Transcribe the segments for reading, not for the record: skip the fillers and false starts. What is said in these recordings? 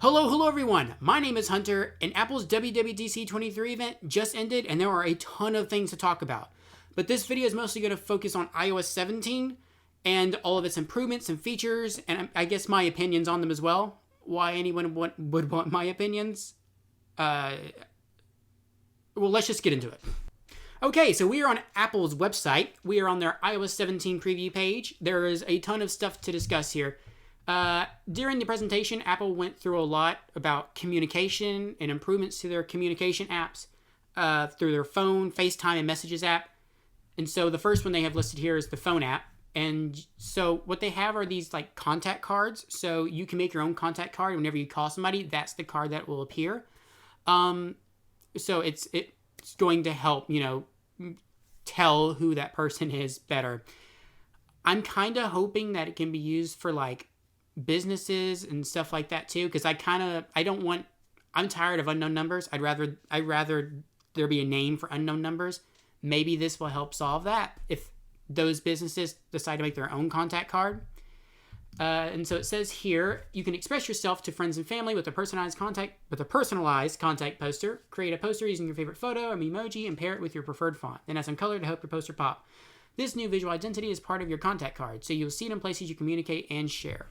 Hello everyone. My name is Hunter, and Apple's WWDC23 event just ended, and there are a ton of things to talk about. But this video is mostly going to focus on iOS 17 and all of its improvements and features, and I guess my opinions on them as well. Why anyone would want my opinions? Well, let's just get into it. Okay, so we are on Apple's website. We are on their iOS 17 preview page. There is a ton of stuff to discuss here. During the presentation, Apple went through a lot about communication and improvements to their communication apps through their phone, FaceTime, and Messages app. And so the first one they have listed here is the phone app. And so what they have are these like contact cards. So you can make your own contact card. Whenever you call somebody, that's the card that will appear. So it's going to help, tell who that person is better. I'm kind of hoping that it can be used for like businesses and stuff like that too, because I'm tired of unknown numbers. I'd rather there be a name for unknown numbers. Maybe this will help solve that if those businesses decide to make their own contact card. And so it says here, you can express yourself to friends and family with a personalized contact poster. Create a poster using your favorite photo or emoji and pair it with your preferred font. Then add some color to help your poster pop. This new visual identity is part of your contact card, so you'll see it in places you communicate and share.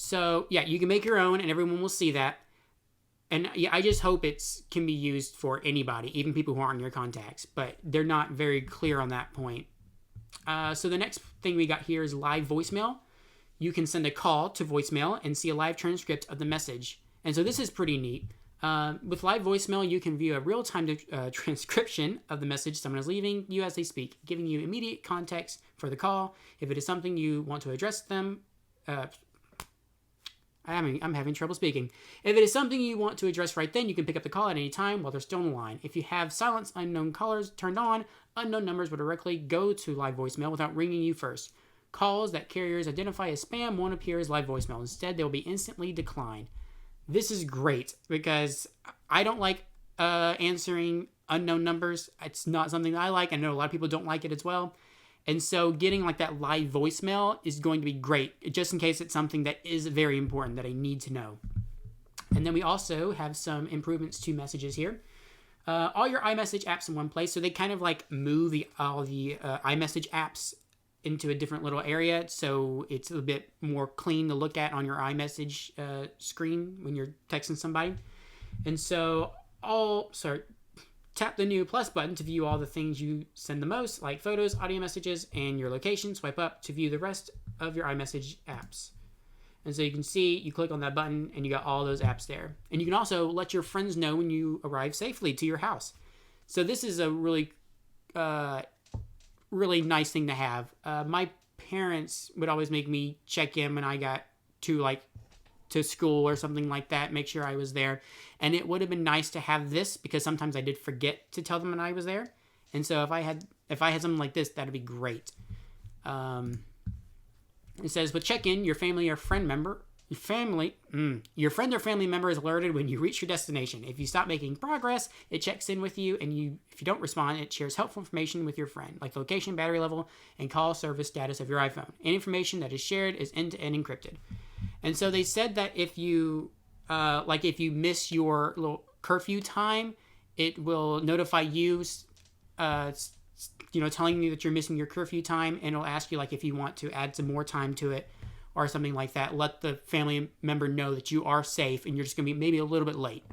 So, yeah, you can make your own, and everyone will see that. And yeah, I just hope it can be used for anybody, even people who aren't in your contacts. But they're not very clear on that point. So the next thing we got here is live voicemail. You can send a call to voicemail and see a live transcript of the message. And so this is pretty neat. With live voicemail, you can view a real-time transcription of the message someone is leaving you as they speak, giving you immediate context for the call. If it is something you want to address them... I'm having trouble speaking. If it is something you want to address right then, you can pick up the call at any time while they're still on the line. If you have silence unknown callers turned on, unknown numbers will directly go to live voicemail without ringing you first. Calls that carriers identify as spam won't appear as live voicemail. Instead, they will be instantly declined. This is great because I don't like answering unknown numbers. It's not something that I like. I know a lot of people don't like it as well. And so getting like that live voicemail is going to be great, just in case it's something that is very important that I need to know. And then we also have some improvements to messages here. All your iMessage apps in one place. So they kind of like move all the iMessage apps into a different little area. So it's a bit more clean to look at on your iMessage screen when you're texting somebody. And so tap the new plus button to view all the things you send the most, like photos, audio messages, and your location. Swipe up to view the rest of your iMessage apps. And so you can see, you click on that button, and you got all those apps there. And you can also let your friends know when you arrive safely to your house. So this is a really, really nice thing to have. My parents would always make me check in when I got to school or something like that, make sure I was there. And it would have been nice to have this because sometimes I did forget to tell them when I was there. And so if I had something like this, that'd be great. It says, with check-in, your friend or family member is alerted when you reach your destination. If you stop making progress, it checks in with you, and if you don't respond, it shares helpful information with your friend, like the location, battery level, and call service status of your iPhone. Any information that is shared is end-to-end encrypted. And so they said that if you miss your little curfew time, it will notify you, telling you that you're missing your curfew time, and it'll ask you like if you want to add some more time to it or something like that. Let the family member know that you are safe and you're just going to be maybe a little bit late.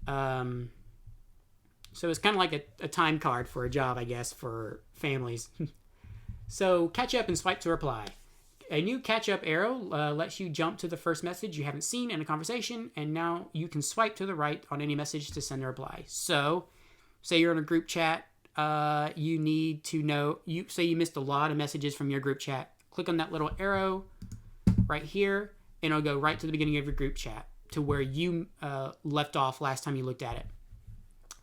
So it's kind of like a time card for a job, I guess, for families. So catch up and swipe to reply. A new catch-up arrow lets you jump to the first message you haven't seen in a conversation, and now you can swipe to the right on any message to send a reply. So, say you're in a group chat, you need to know, you missed a lot of messages from your group chat. Click on that little arrow right here, and it'll go right to the beginning of your group chat to where you left off last time you looked at it.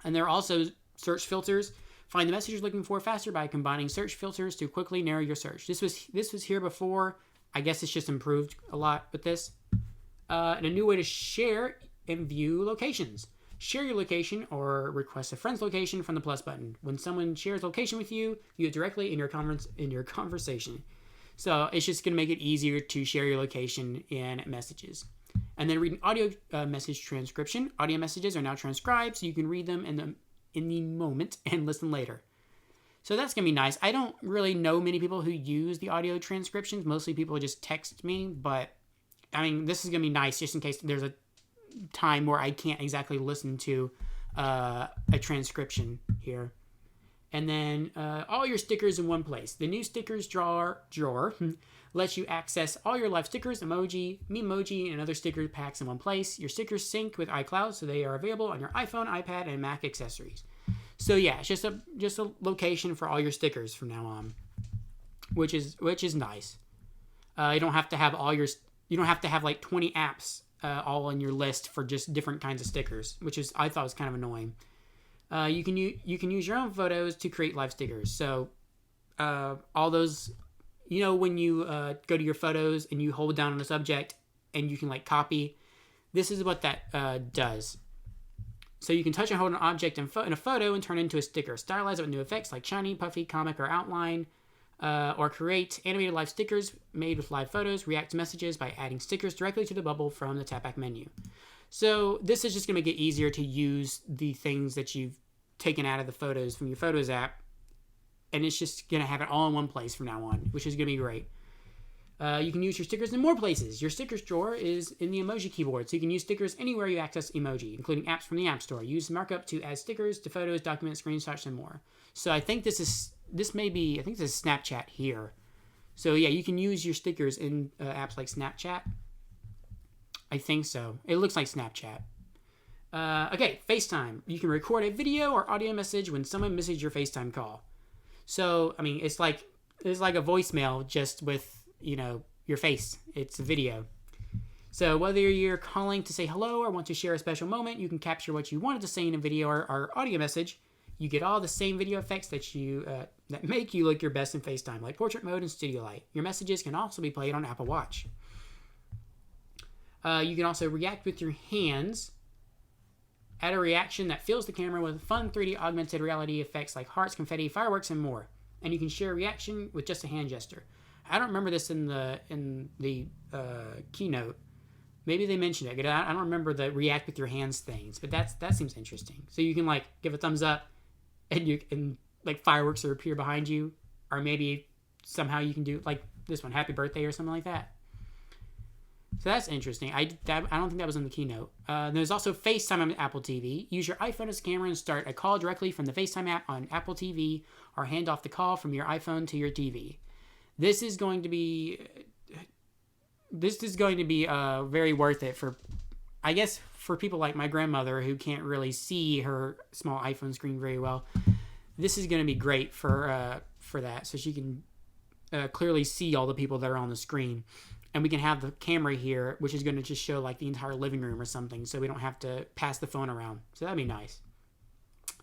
And there are also search filters. Find the message you're looking for faster by combining search filters to quickly narrow your search. This was here before. I guess it's just improved a lot with this. And a new way to share and view locations. Share your location or request a friend's location from the plus button. When someone shares location with you, view it directly in your conversation. So it's just going to make it easier to share your location in messages. And then read an audio message transcription. Audio messages are now transcribed, so you can read them in the moment and listen later. So that's going to be nice. I don't really know many people who use the audio transcriptions. Mostly people just text me, but I mean, this is going to be nice just in case there's a time where I can't exactly listen to a transcription here. And then all your stickers in one place. The new stickers drawer lets you access all your live stickers, emoji, memoji, and other sticker packs in one place. Your stickers sync with iCloud, so they are available on your iPhone, iPad, and Mac accessories. So yeah, it's just a location for all your stickers from now on, which is nice. You don't have to have like 20 apps all on your list for just different kinds of stickers, which I thought was kind of annoying. You can use your own photos to create live stickers. So all those, when you go to your photos and you hold down on a subject and you can like copy, this is what that does. So you can touch and hold an object in a photo and turn it into a sticker. Stylize it with new effects like shiny, puffy, comic, or outline. Or create animated live stickers made with live photos. React to messages by adding stickers directly to the bubble from the tap back menu. So this is just going to make it easier to use the things that you've taken out of the photos from your Photos app. And it's just going to have it all in one place from now on, which is going to be great. You can use your stickers in more places. Your stickers drawer is in the emoji keyboard, so you can use stickers anywhere you access emoji, including apps from the App Store. Use markup to add stickers to photos, documents, screenshots, and more. So I think this is Snapchat here. So yeah, you can use your stickers in apps like Snapchat. I think so. It looks like Snapchat. Okay, FaceTime. You can record a video or audio message when someone misses your FaceTime call. So, I mean, it's like a voicemail just with, your face. It's a video. So whether you're calling to say hello or want to share a special moment, you can capture what you wanted to say in a video or audio message. You get all the same video effects that make you look your best in FaceTime, like portrait mode and studio light. Your messages can also be played on Apple Watch. You can also react with your hands. Add a reaction that fills the camera with fun 3D augmented reality effects like hearts, confetti, fireworks, and more. And you can share a reaction with just a hand gesture. I don't remember this in the keynote. Maybe they mentioned it. I don't remember the react with your hands things, but that seems interesting. So you can like give a thumbs up, and like fireworks will appear behind you, or maybe somehow you can do like this one, happy birthday or something like that. So that's interesting. I don't think that was in the keynote. There's also FaceTime on Apple TV. Use your iPhone as a camera and start a call directly from the FaceTime app on Apple TV, or hand off the call from your iPhone to your TV. This is going to be very worth it for people like my grandmother who can't really see her small iPhone screen very well. This is going to be great for that, so she can clearly see all the people that are on the screen. And we can have the camera here, which is going to just show like the entire living room or something, so we don't have to pass the phone around. So that'd be nice.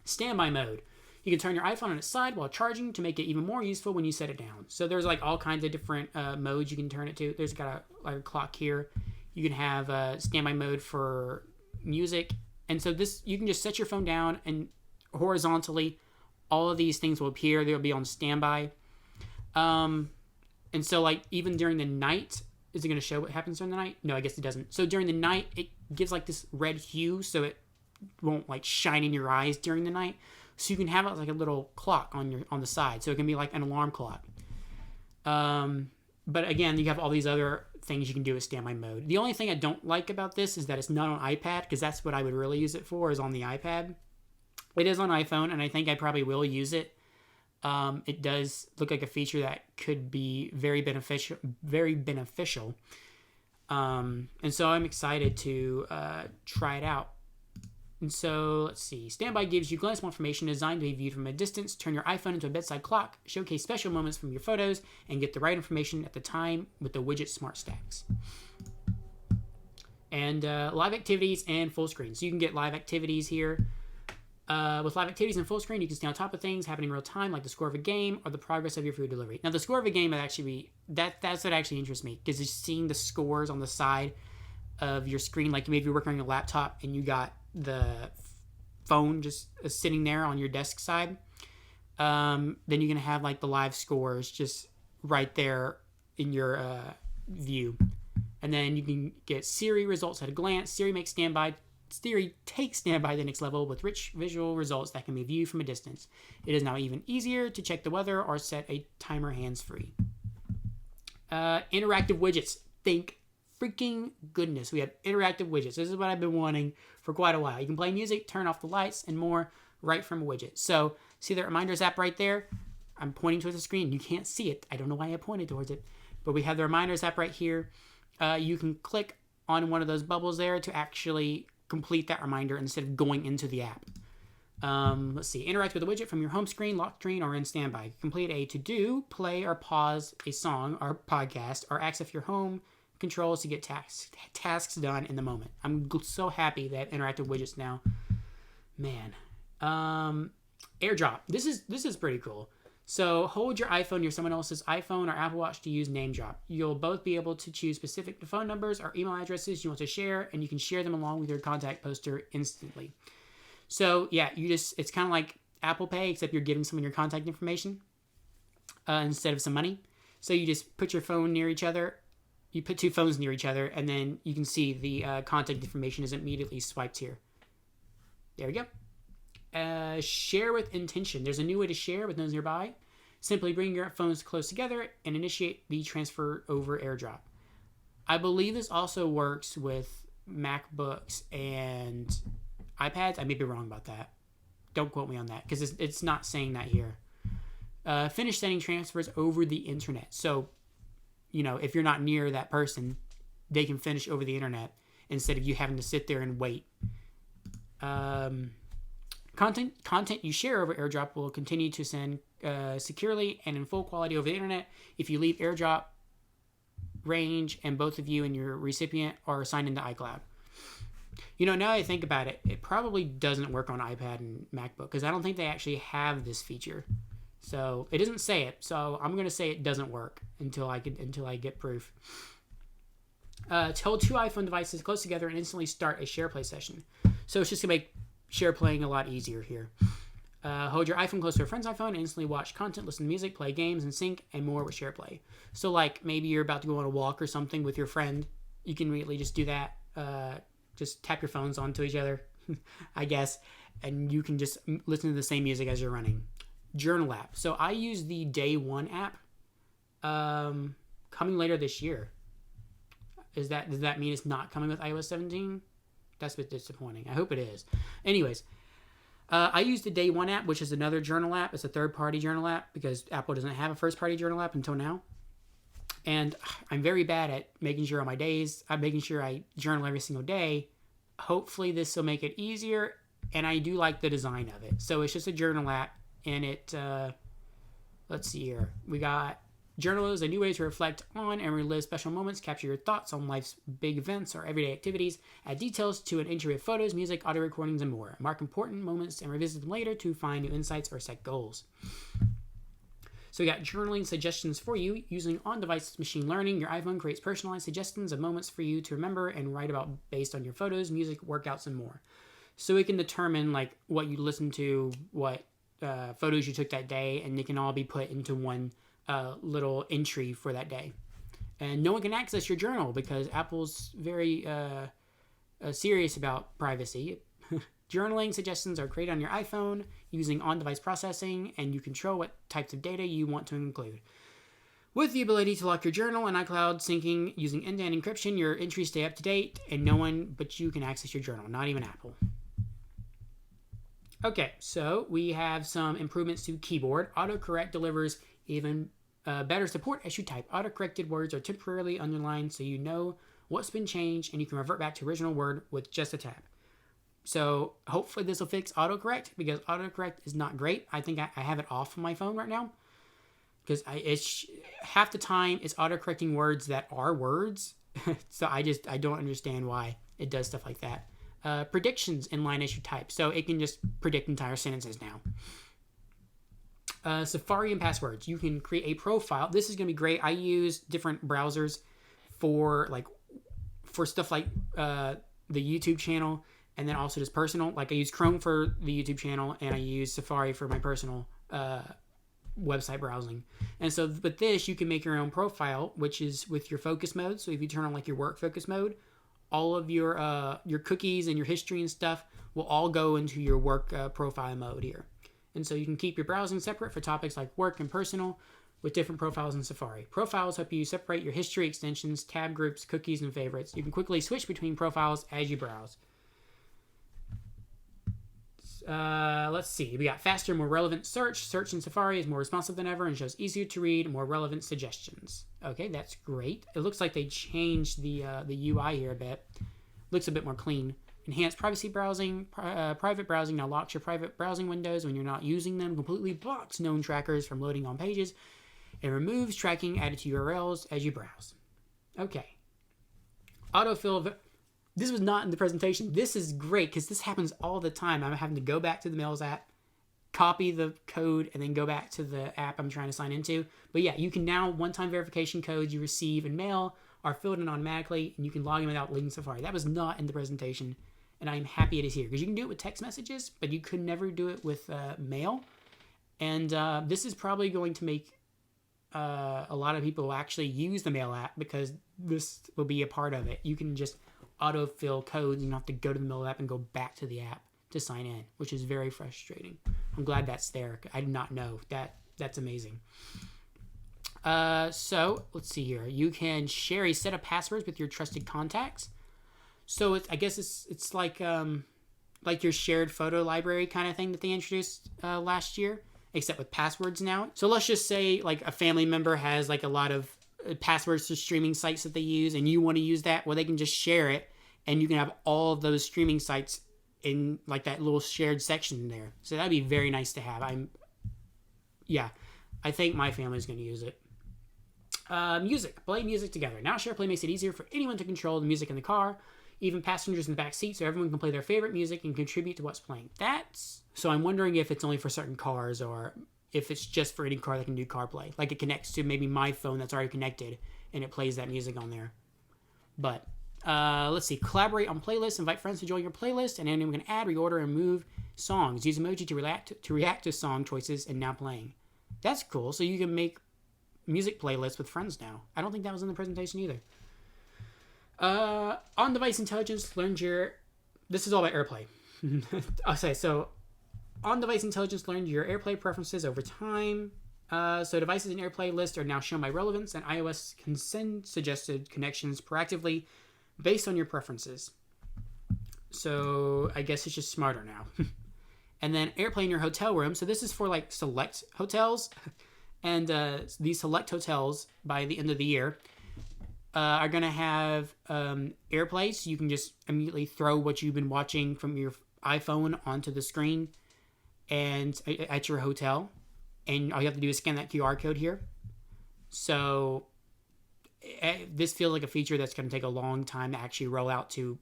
Standby mode. You can turn your iPhone on its side while charging to make it even more useful when you set it down. So there's like all kinds of different modes you can turn it to. There's got a clock here. You can have standby mode for music. And so this, you can just set your phone down and horizontally, all of these things will appear. They'll be on standby. And so like even during the night, is it going to show what happens during the night? No, I guess it doesn't. So during the night, it gives like this red hue, so it won't like shine in your eyes during the night. So you can have it like a little clock on the side, so it can be like an alarm clock. But again, you have all these other things you can do with standby mode. The only thing I don't like about this is that it's not on iPad, because that's what I would really use it for, is on the iPad. It is on iPhone, and I think I probably will use it. It does look like a feature that could be very beneficial. And so I'm excited to try it out. And so let's see. Standby gives you glimpsable information designed to be viewed from a distance. Turn your iPhone into a bedside clock. Showcase special moments from your photos and get the right information at the time with the widget Smart Stacks. And live activities and full screen. So you can get live activities here. With live activities and full screen, you can stay on top of things happening in real time, like the score of a game or the progress of your food delivery. Now, the score of a game would actually be that's what actually interests me, because just seeing the scores on the side of your screen, like maybe you're working on your laptop and you got the phone just sitting there on your desk side, then you're gonna have like the live scores just right there in your view. And then you can get Siri results at a glance. Siri takes standby to the next level with rich visual results that can be viewed from a distance. It is now even easier to check the weather or set a timer hands-free. Interactive widgets. Thank freaking goodness we have interactive widgets. This is what I've been wanting for quite a while. You can play music, turn off the lights, and more right from a widget. So see the reminders app right there? I'm pointing towards the screen. You can't see it. I don't know why I pointed towards it. But we have the reminders app right here. You can click on one of those bubbles there to actually complete that reminder instead of going into the app. Let's see. Interact with the widget from your home screen, lock screen, or in standby. Complete a to-do, play or pause a song or podcast, or access your home controls to get tasks done in the moment. I'm so happy that interactive widgets now. Man. AirDrop. This is pretty cool. So hold your iPhone near someone else's iPhone or Apple Watch to use Name Drop. You'll both be able to choose specific phone numbers or email addresses you want to share, and you can share them along with your contact poster instantly. So yeah, it's kind of like Apple Pay, except you're giving someone your contact information instead of some money. So you just put your phone near each other. You put two phones near each other, and then you can see the contact information is immediately swiped here. There we go. Share with intention. There's a new way to share with those nearby. Simply bring your phones close together and initiate the transfer over AirDrop. I believe this also works with MacBooks and iPads. I may be wrong about that. Don't quote me on that because it's not saying that here. Finish sending transfers over the internet. So, if you're not near that person, they can finish over the internet instead of you having to sit there and wait. Content you share over AirDrop will continue to send securely and in full quality over the internet if you leave AirDrop range and both of you and your recipient are signed into iCloud. Now that I think about it, it probably doesn't work on iPad and MacBook because I don't think they actually have this feature. So it doesn't say it. So I'm going to say it doesn't work until I get proof. Tell two iPhone devices close together and instantly start a SharePlay session. So it's just going to make share playing a lot easier here. Hold your iPhone close to a friend's iPhone and instantly watch content, listen to music, play games, and sync, and more with SharePlay. So like maybe you're about to go on a walk or something with your friend. You can immediately just do that. Just tap your phones onto each other, I guess, and you can just listen to the same music as you're running. Journal app. So I use the Day One app coming later this year. Does that mean it's not coming with iOS 17? That's a bit disappointing. I hope it is. Anyways, I use the Day One app, which is another journal app. It's a third-party journal app because Apple doesn't have a first-party journal app until now. And I'm very bad at making sure on my days, I'm making sure I journal every single day. Hopefully this will make it easier, and I do like the design of it. So it's just a journal app, and it, let's see here. We got journal is a new way to reflect on and relive special moments, capture your thoughts on life's big events or everyday activities, add details to an entry of photos, music, audio recordings, and more. Mark important moments and revisit them later to find new insights or set goals. So we got journaling suggestions for you. Using on-device machine learning, your iPhone creates personalized suggestions of moments for you to remember and write about based on your photos, music, workouts, and more. So it can determine like what you listened to, what photos you took that day, and they can all be put into one little entry for that day. And no one can access your journal because Apple's very serious about privacy. Journaling suggestions are created on your iPhone using on-device processing, and you control what types of data you want to include. With the ability to lock your journal and iCloud syncing using end-to-end encryption, your entries stay up to date, and no one but you can access your journal, not even Apple. Okay, so we have some improvements to keyboard. Autocorrect delivers even better support as you type. Autocorrected words are temporarily underlined so you know what's been changed, and you can revert back to original word with just a tap. So hopefully this will fix autocorrect because autocorrect is not great. I think I have it off on my phone right now because half the time it's autocorrecting words that are words. So I don't understand why it does stuff like that. Predictions in line as you type. So it can just predict entire sentences now. Safari and passwords. You can create a profile. This is going to be great. I use different browsers for stuff like the YouTube channel. And then also just personal, like I use Chrome for the YouTube channel, and I use Safari for my personal website browsing. And so with this, you can make your own profile, which is with your focus mode. So if you turn on like your work focus mode, all of your cookies and your history and stuff will all go into your work profile mode here. And so you can keep your browsing separate for topics like work and personal with different profiles in Safari. Profiles help you separate your history, extensions, tab groups, cookies, and favorites. You can quickly switch between profiles as you browse. Let's see. We got faster, more relevant search. Search in Safari is more responsive than ever and shows easier to read, more relevant suggestions. Okay, that's great. It looks like they changed the UI here a bit. Looks a bit more clean. Enhanced privacy browsing. Private browsing now locks your private browsing windows when you're not using them. Completely blocks known trackers from loading on pages. It removes tracking added to URLs as you browse. Okay. Autofill. This was not in the presentation. This is great because this happens all the time. I'm having to go back to the Mails app, copy the code, and then go back to the app I'm trying to sign into. But yeah, you can now, one-time verification codes you receive in Mail are filled in automatically, and you can log in without leaving Safari. That was not in the presentation, and I'm happy it is here because you can do it with text messages, but you could never do it with Mail. And this is probably going to make a lot of people actually use the Mail app because this will be a part of it. You can just autofill codes. You don't have to go to the Mail app and go back to the app to sign in, which is very frustrating. I'm glad that's there. I did not know that. That's amazing. So let's see here. You can share a set of passwords with your trusted contacts. So I guess it's like your shared photo library kind of thing that they introduced last year, except with passwords now. So let's just say like a family member has like a lot of passwords to streaming sites that they use and you want to use that, well, they can just share it and you can have all of those streaming sites in like that little shared section there. So that'd be very nice to have. I think my family's going to use it. Music. Play music together. Now SharePlay makes it easier for anyone to control the music in the car, even passengers in the back seat, so everyone can play their favorite music and contribute to what's playing. So I'm wondering if it's only for certain cars or if it's just for any car that can do CarPlay. Like it connects to maybe my phone that's already connected and it plays that music on there. But let's see. Collaborate on playlists. Invite friends to join your playlist and anyone can add, reorder, and move songs. Use emoji to react to song choices and now playing. That's cool. So you can make music playlists with friends now. I don't think that was in the presentation either. On-device intelligence learns this is all about AirPlay. Okay, so on-device intelligence learned your AirPlay preferences over time. So devices in AirPlay list are now shown by relevance, and iOS can send suggested connections proactively based on your preferences. So I guess it's just smarter now. And then AirPlay in your hotel room. So this is for like select hotels. And these select hotels, by the end of the year, are going to have AirPlay. So you can just immediately throw what you've been watching from your iPhone onto the screen and at your hotel. And all you have to do is scan that QR code here. So this feels like a feature that's going to take a long time to actually roll out to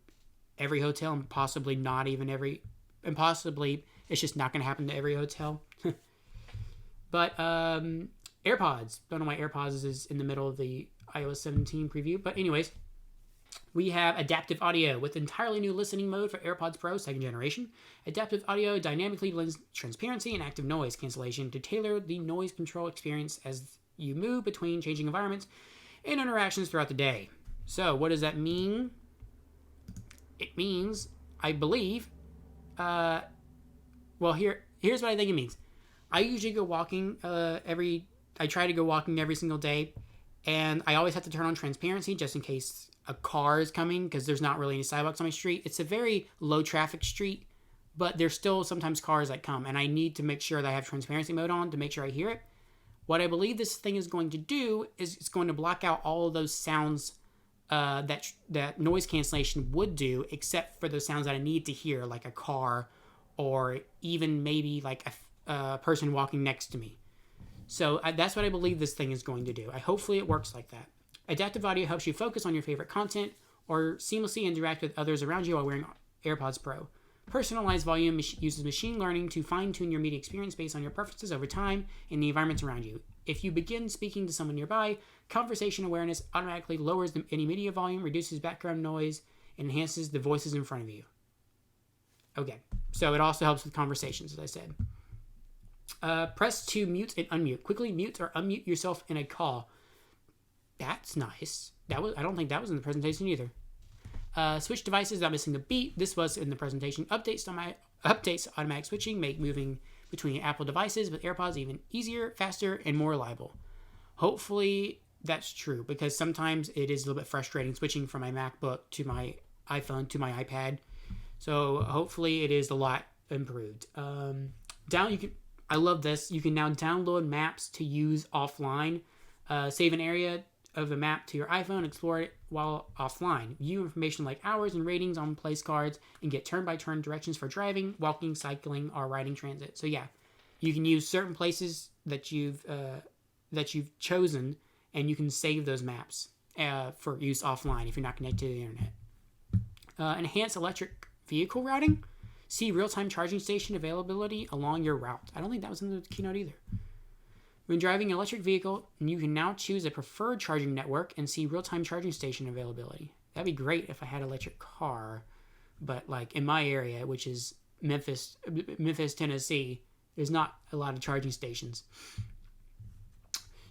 every hotel, and possibly not even every, and possibly it's just not going to happen to every hotel. But AirPods. Don't know why AirPods is in the middle of the iOS 17 preview. But anyways, we have adaptive audio with entirely new listening mode for AirPods Pro 2nd generation. Adaptive audio dynamically blends transparency and active noise cancellation to tailor the noise control experience as you move between changing environments and interactions throughout the day. So what does that mean? It means, I believe, here's what I think it means. I usually go walking I try to go walking every single day, and I always have to turn on transparency just in case a car is coming, because there's not really any sidewalks on my street. It's a very low traffic street, but there's still sometimes cars that come, and I need to make sure that I have transparency mode on to make sure I hear it. What I believe this thing is going to do is it's going to block out all of those sounds that noise cancellation would do, except for those sounds that I need to hear, like a car or even maybe like a person walking next to me. So that's what I believe this thing is going to do. Hopefully it works like that. Adaptive audio helps you focus on your favorite content or seamlessly interact with others around you while wearing AirPods Pro. Personalized volume uses machine learning to fine-tune your media experience based on your preferences over time and the environments around you. If you begin speaking to someone nearby, conversation awareness automatically lowers any media volume, reduces background noise, and enhances the voices in front of you. Okay, so it also helps with conversations, as I said. Press to mute and unmute. Quickly mute or unmute yourself in a call. That's nice. I don't think that was in the presentation either. Switch devices without missing a beat. This was in the presentation. Updates automatic switching make moving between Apple devices with AirPods even easier, faster, and more reliable. Hopefully that's true, because sometimes it is a little bit frustrating switching from my MacBook to my iPhone to my iPad. So hopefully it is a lot improved. I love this. You can now download maps to use offline. Save an area of a map to your iPhone, explore it while offline. View information like hours and ratings on place cards, and get turn-by-turn directions for driving, walking, cycling, or riding transit. So yeah, you can use certain places that you've chosen, and you can save those maps for use offline if you're not connected to the internet. Enhance electric vehicle routing. See real-time charging station availability along your route. I don't think that was in the keynote either. When driving an electric vehicle, you can now choose a preferred charging network and see real-time charging station availability. That'd be great if I had an electric car, but like in my area, which is Memphis, Tennessee, there's not a lot of charging stations.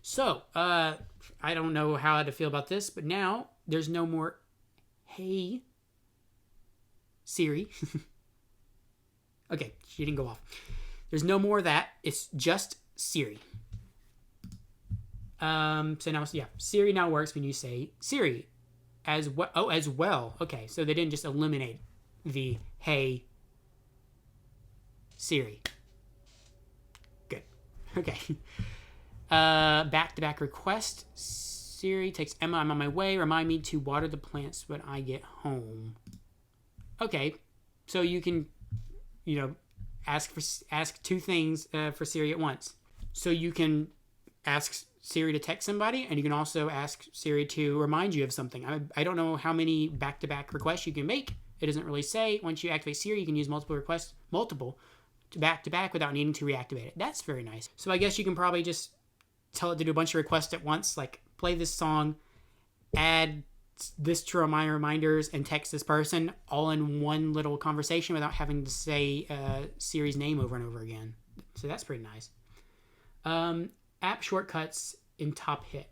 So, I don't know how to feel about this, but now there's no more, hey, Siri. Okay, she didn't go off. There's no more of that. It's just Siri. So now, yeah, Siri now works when you say Siri as well. Oh, as well. Okay, so they didn't just eliminate the hey Siri. Good. Okay. Back-to-back request. Siri takes Emma. I'm on my way. Remind me to water the plants when I get home. Okay, so you can, ask two things for Siri at once. So you can ask Siri to text somebody, and you can also ask Siri to remind you of something. I don't know how many back-to-back requests you can make. It doesn't really say. Once you activate Siri, you can use multiple to back-to-back without needing to reactivate it. That's very nice. So I guess you can probably just tell it to do a bunch of requests at once, like play this song, add this to my reminders, and text this person all in one little conversation without having to say Siri's name over and over again. So that's pretty nice. App shortcuts in top hit.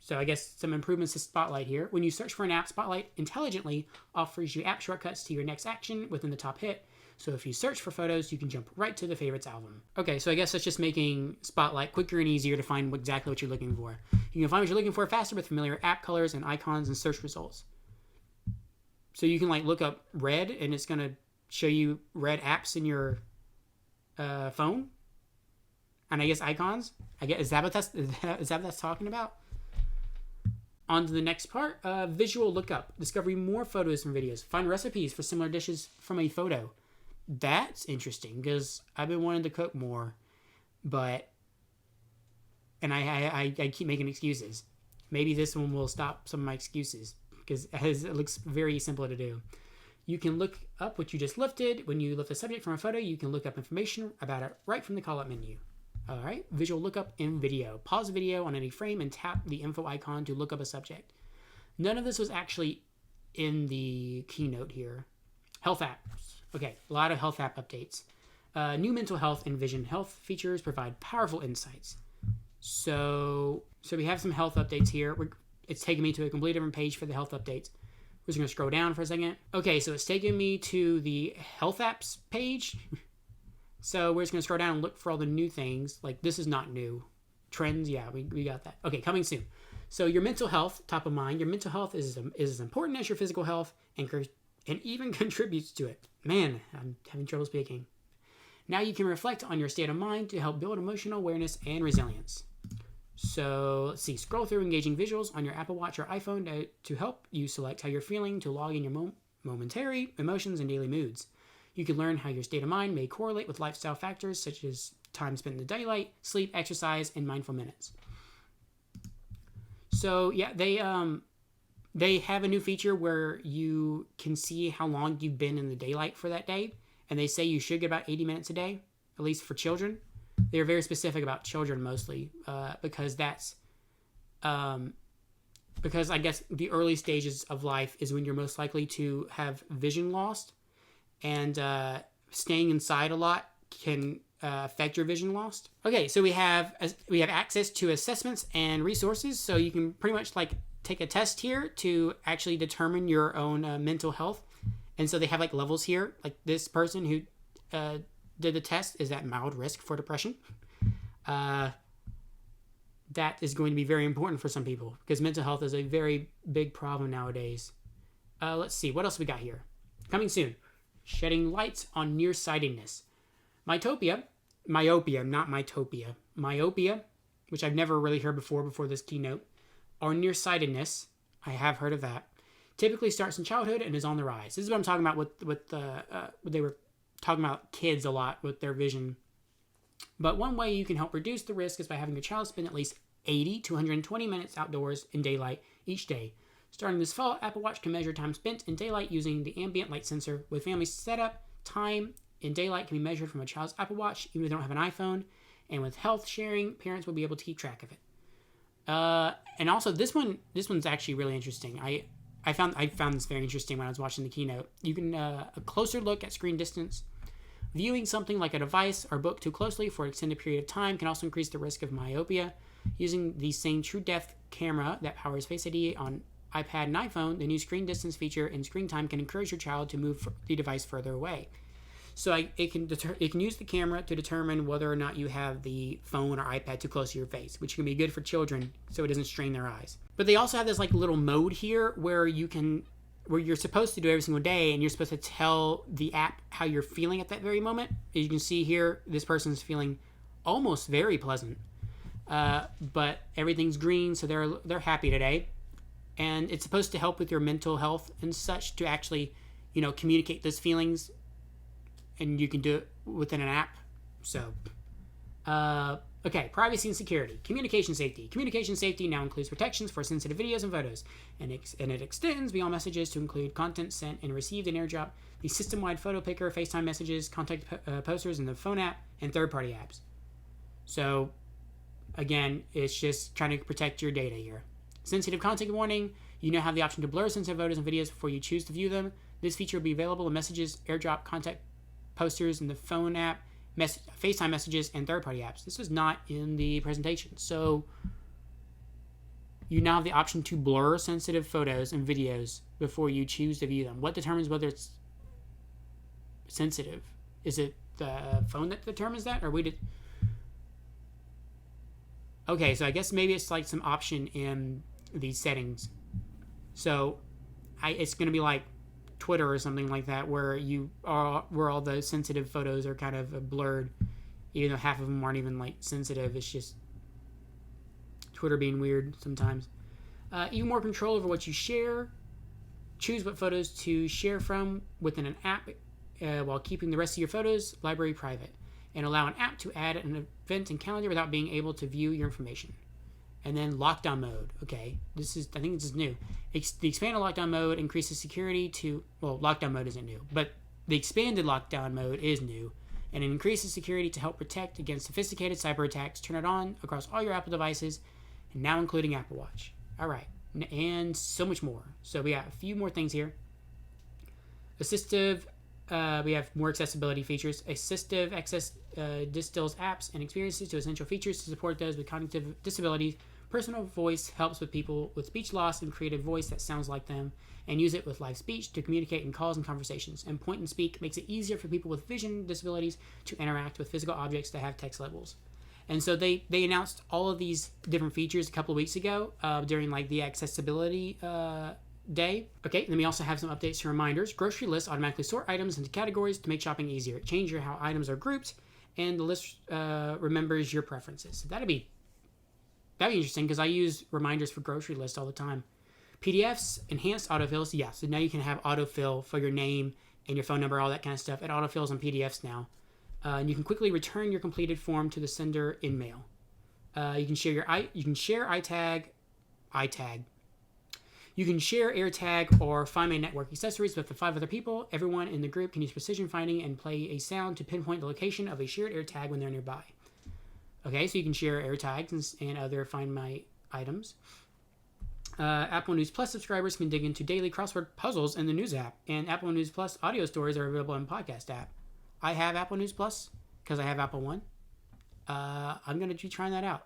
So I guess some improvements to Spotlight here. When you search for an app, Spotlight intelligently offers you app shortcuts to your next action within the top hit. So if you search for photos, you can jump right to the favorites album. Okay, so I guess that's just making Spotlight quicker and easier to find exactly what you're looking for. You can find what you're looking for faster with familiar app colors and icons and search results. So you can look up red, and it's going to show you red apps in your phone. And I guess icons. Is that what that's talking about? On to the next part. Visual lookup. Discover more photos from videos. Find recipes for similar dishes from a photo. That's interesting, because I've been wanting to cook more, and I keep making excuses. Maybe this one will stop some of my excuses, because it looks very simple to do. You can look up what you just lifted. When you lift a subject from a photo, you can look up information about it right from the call-up menu. All right, visual lookup in video. Pause the video on any frame and tap the info icon to look up a subject. None of this was actually in the keynote here. Health apps. Okay, a lot of health app updates. New mental health and vision health features provide powerful insights. So we have some health updates here. It's taking me to a completely different page for the health updates. We're just going to scroll down for a second. Okay, so it's taking me to the health apps page. So we're just going to scroll down and look for all the new things. Like, this is not new. Trends, yeah, we got that. Okay, coming soon. So your mental health, top of mind. Your mental health is as important as your physical health and even contributes to it. Man, I'm having trouble speaking. Now you can reflect on your state of mind to help build emotional awareness and resilience. So let's see. Scroll through engaging visuals on your Apple Watch or iPhone to help you select how you're feeling to log in your momentary emotions and daily moods. You can learn how your state of mind may correlate with lifestyle factors such as time spent in the daylight, sleep, exercise, and mindful minutes. So yeah, they have a new feature where you can see how long you've been in the daylight for that day, and they say you should get about 80 minutes a day, at least for children. They're very specific about children mostly, because that's because I guess the early stages of life is when you're most likely to have vision lost, and staying inside a lot can affect your vision loss. Okay, so we have access to assessments and resources, so you can pretty much like take a test here to actually determine your own mental health. And so they have like levels here, like this person who did the test is at mild risk for depression. That is going to be very important for some people because mental health is a very big problem nowadays. Let's see, what else we got here? Coming soon, shedding lights on nearsightedness. Myopia, which I've never really heard before this keynote, or nearsightedness, I have heard of that, typically starts in childhood and is on the rise. This is what I'm talking about with they were talking about kids a lot with their vision. But one way you can help reduce the risk is by having your child spend at least 80 to 120 minutes outdoors in daylight each day. Starting this fall, Apple Watch can measure time spent in daylight using the ambient light sensor. With family setup, time in daylight can be measured from a child's Apple Watch, even if they don't have an iPhone. And with health sharing, parents will be able to keep track of it. And also, this one's actually really interesting. I found this very interesting when I was watching the keynote. You can a closer look at screen distance. Viewing something like a device or book too closely for an extended period of time can also increase the risk of myopia. Using the same true depth camera that powers Face ID on iPad and iPhone, the new screen distance feature in screen time can encourage your child to move the device further away. So it can use the camera to determine whether or not you have the phone or iPad too close to your face, which can be good for children so it doesn't strain their eyes. But they also have this like little mode here where you're supposed to do every single day, and you're supposed to tell the app how you're feeling at that very moment. As you can see here, this person's feeling almost very pleasant, but everything's green, so they're happy today. And it's supposed to help with your mental health and such to actually, communicate those feelings, and you can do it within an app. So, okay, privacy and security. Communication safety. Communication safety now includes protections for sensitive videos and photos, and it extends beyond messages to include content sent and received in AirDrop, the system-wide photo picker, FaceTime messages, contact posters in the phone app, and third-party apps. So, again, it's just trying to protect your data here. Sensitive content warning. You now have the option to blur sensitive photos and videos before you choose to view them. This feature will be available in messages, AirDrop, contact posters in the phone app, FaceTime messages, and third-party apps. This was not in the presentation. So you now have the option to blur sensitive photos and videos before you choose to view them. What determines whether it's sensitive? Is it the phone that determines that, or we did? Okay, so I guess maybe it's like some option in these settings. So it's going to be like Twitter or something like that, where all the sensitive photos are kind of blurred, even though half of them aren't even like sensitive. It's just Twitter being weird sometimes. Even more control over what you share. Choose what photos to share from within an app while keeping the rest of your photos library private, and allow an app to add an event and calendar without being able to view your information. And then lockdown mode. Okay, I think this is new. The expanded lockdown mode increases security to, lockdown mode isn't new, but the expanded lockdown mode is new, and it increases security to help protect against sophisticated cyber attacks. Turn it on across all your Apple devices, and now including Apple Watch. All right, and so much more. So we got a few more things here. Assistive. We have more accessibility features. Assistive access distills apps and experiences to essential features to support those with cognitive disabilities. Personal voice helps with people with speech loss and create a voice that sounds like them, and use it with live speech to communicate in calls and conversations. And point and speak makes it easier for people with vision disabilities to interact with physical objects that have text labels. And so they announced all of these different features a couple of weeks ago during like the accessibility day. Okay, then we also have some updates and reminders. Grocery lists automatically sort items into categories to make shopping easier. Change how items are grouped, and the list remembers your preferences. So that'd be interesting because I use reminders for grocery lists all the time. PDFs, enhanced autofills. Yeah, so now you can have autofill for your name and your phone number, all that kind of stuff. It autofills on PDFs now. And you can quickly return your completed form to the sender in mail. You can share iTag. You can share AirTag or Find My Network accessories with the 5 other people. Everyone in the group can use precision finding and play a sound to pinpoint the location of a shared AirTag when they're nearby. Okay, so you can share AirTags and other Find My items. Apple News Plus subscribers can dig into daily crossword puzzles in the News app, and Apple News Plus audio stories are available in Podcast app. I have Apple News Plus, because I have Apple One. I'm going to be trying that out.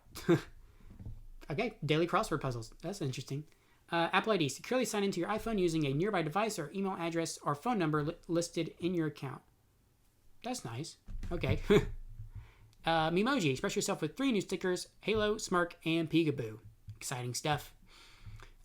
Okay, daily crossword puzzles. That's interesting. Apple ID. Securely sign into your iPhone using a nearby device or email address or phone number listed in your account. That's nice. Okay. Memoji. Express yourself with 3 new stickers: Halo, Smirk, and Peekaboo. Exciting stuff.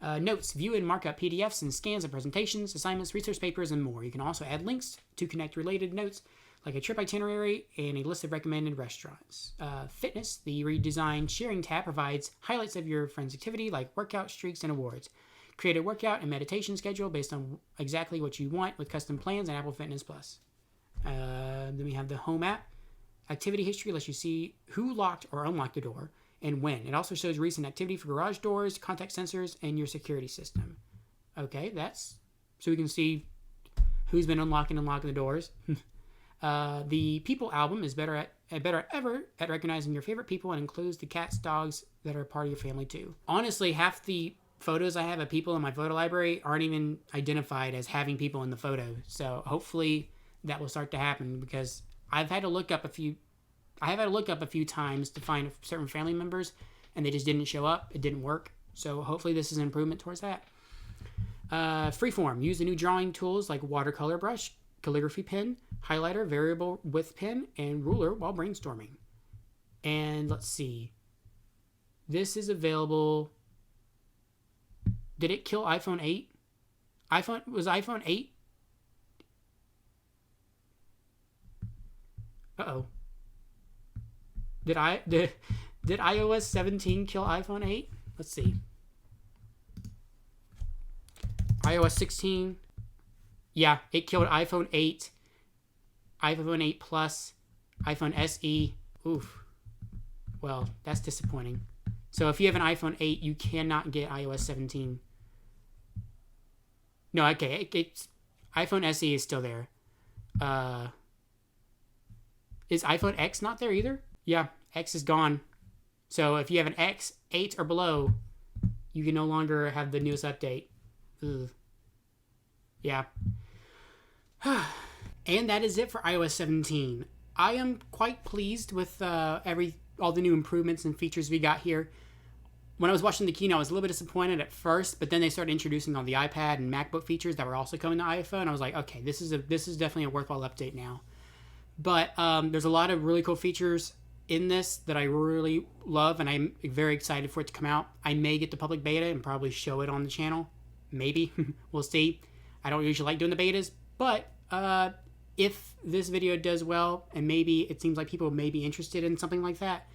Notes. View and mark up PDFs and scans of presentations, assignments, research papers, and more. You can also add links to connect related notes like a trip itinerary and a list of recommended restaurants. Fitness. The redesigned sharing tab provides highlights of your friend's activity like workout, streaks, and awards. Create a workout and meditation schedule based on exactly what you want with custom plans and Apple Fitness Plus. Then we have the Home app. Activity history lets you see who locked or unlocked the door and when. It also shows recent activity for garage doors, contact sensors, and your security system. Okay, that's so we can see who's been unlocking and locking the doors. The People album is better ever at recognizing your favorite people and includes the cats, dogs that are part of your family too. Honestly, half the photos I have of people in my photo library aren't even identified as having people in the photo. So hopefully that will start to happen, because I've had to look up a few times to find certain family members, and they just didn't show up. It didn't work. So hopefully this is an improvement towards that. Freeform. Use the new drawing tools like watercolor brush, calligraphy pen, highlighter, variable width pen, and ruler while brainstorming. And let's see. This is available. Did it kill iPhone 8? Was iPhone 8? Uh-oh. Did iOS 17 kill iPhone 8? Let's see. iOS 16. Yeah, it killed iPhone 8, iPhone 8 Plus, iPhone SE. Oof. Well, that's disappointing. So if you have an iPhone 8, you cannot get iOS 17. No, okay. It's iPhone SE is still there. Is iPhone X not there either? Yeah, X is gone. So if you have an X, 8 or below, you can no longer have the newest update. Ugh. Yeah. And that is it for iOS 17. I am quite pleased with all the new improvements and features we got here. When I was watching the keynote, I was a little bit disappointed at first, but then they started introducing all the iPad and MacBook features that were also coming to iPhone. I was like, okay, this is definitely a worthwhile update now. But there's a lot of really cool features in this that I really love, and I'm very excited for it to come out. I may get the public beta and probably show it on the channel. Maybe. We'll see. I don't usually like doing the betas, but if this video does well, and maybe it seems like people may be interested in something like that,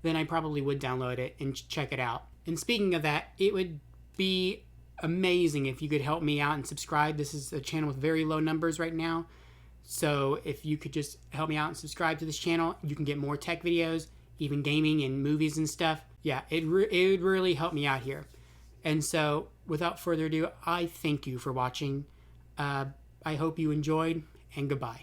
then I probably would download it and check it out. And speaking of that, it would be amazing if you could help me out and subscribe. This is a channel with very low numbers right now. So if you could just help me out and subscribe to this channel, you can get more tech videos, even gaming and movies and stuff. Yeah, it would really help me out here. And so without further ado, I thank you for watching. I hope you enjoyed, and goodbye.